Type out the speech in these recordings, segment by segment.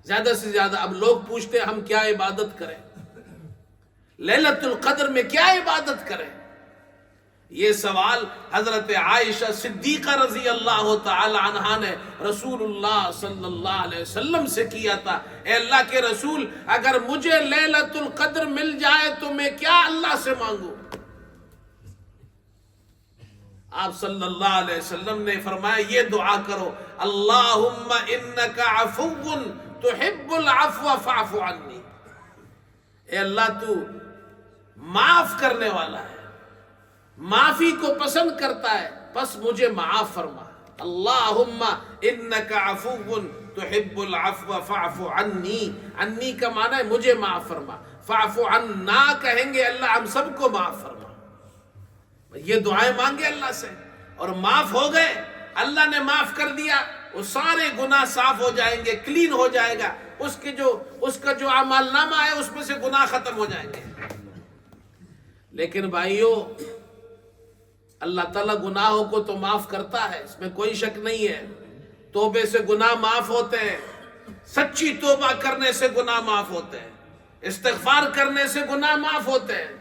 زیادہ سے زیادہ اب لوگ پوچھتے ہیں ہم کیا عبادت کریں، لیلۃ القدر میں کیا عبادت کریں؟ یہ سوال حضرت عائشہ صدیقہ رضی اللہ تعالی عنہا نے رسول اللہ صلی اللہ علیہ وسلم سے کیا تھا، اے اللہ کے رسول اگر مجھے لیلۃ القدر مل جائے تو میں کیا اللہ سے مانگوں؟ آپ صلی اللہ علیہ وسلم نے فرمایا یہ دعا کرو، اللہم انک عفو تحب العفو فاعف عنی، اے اللہ تو معاف کرنے والا ہے، معافی کو پسند کرتا ہے، بس مجھے معاف فرما۔ اللہم انک عفو تحب العفو فاعف عنی، عنی کا معنی ہے مجھے معاف فرما، فاعف عنا کہیں گے اللہ ہم سب کو معاف فرما۔ یہ دعائیں مانگے اللہ سے اور معاف ہو گئے، اللہ نے معاف کر دیا، وہ سارے گناہ صاف ہو جائیں گے، کلین ہو جائے گا، اس کا جو اعمال نامہ ہے اس میں سے گناہ ختم ہو جائیں گے۔ لیکن بھائیو اللہ تعالیٰ گناہوں کو تو معاف کرتا ہے، اس میں کوئی شک نہیں ہے، توبے سے گناہ معاف ہوتے ہیں، سچی توبہ کرنے سے گناہ معاف ہوتے ہیں، استغفار کرنے سے گناہ معاف ہوتے ہیں،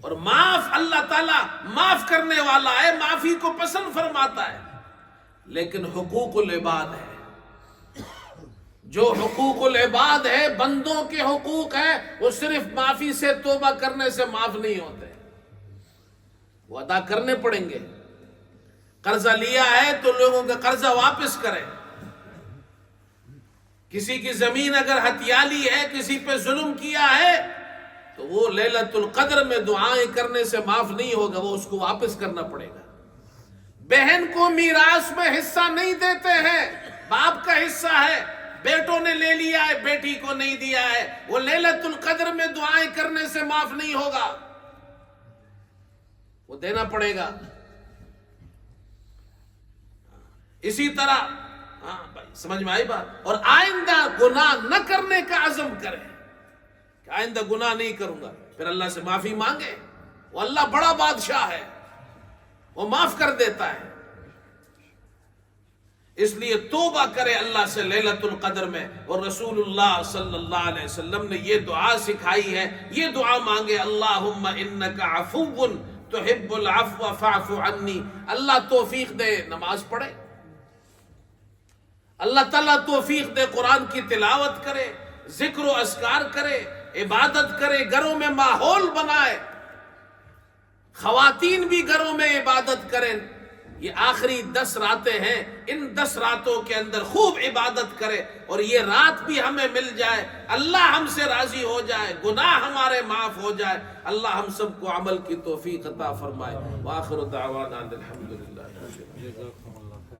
اور معاف اللہ تعالیٰ معاف کرنے والا ہے، معافی کو پسند فرماتا ہے۔ لیکن حقوق العباد ہے، جو حقوق العباد ہے، بندوں کے حقوق ہیں، وہ صرف معافی سے توبہ کرنے سے معاف نہیں ہوتے، وہ ادا کرنے پڑیں گے۔ قرضہ لیا ہے تو لوگوں کا قرضہ واپس کریں، کسی کی زمین اگر ہتھیا لی ہے، کسی پہ ظلم کیا ہے تو وہ لیلۃ القدر میں دعائیں کرنے سے معاف نہیں ہوگا، وہ اس کو واپس کرنا پڑے گا۔ بہن کو میراث میں حصہ نہیں دیتے ہیں، باپ کا حصہ ہے، بیٹوں نے لے لیا ہے، بیٹی کو نہیں دیا ہے، وہ لیلۃ القدر میں دعائیں کرنے سے معاف نہیں ہوگا، وہ دینا پڑے گا۔ اسی طرح بھائی سمجھ میں آئی بات؟ اور آئندہ گناہ نہ کرنے کا عزم کریں کہ آئندہ گناہ نہیں کروں گا، پھر اللہ سے معافی مانگے، وہ اللہ بڑا بادشاہ ہے، وہ معاف کر دیتا ہے۔ اس لیے توبہ کرے اللہ سے لیلۃ القدر میں، اور رسول اللہ صلی اللہ علیہ وسلم نے یہ دعا سکھائی ہے، یہ دعا مانگے، اللہم انک عفو تحب العفو فاعف عنی۔ اللہ توفیق دے نماز پڑھے، اللہ تعالیٰ توفیق دے قرآن کی تلاوت کرے، ذکر و اذکار کرے، عبادت کرے، گھروں میں ماحول بنائے، خواتین بھی گھروں میں عبادت کریں۔ یہ آخری 10 راتیں ہیں، ان 10 راتوں کے اندر خوب عبادت کرے، اور یہ رات بھی ہمیں مل جائے، اللہ ہم سے راضی ہو جائے، گناہ ہمارے معاف ہو جائے، اللہ ہم سب کو عمل کی توفیق عطا فرمائے۔ وآخر دعوانا الحمدللہ۔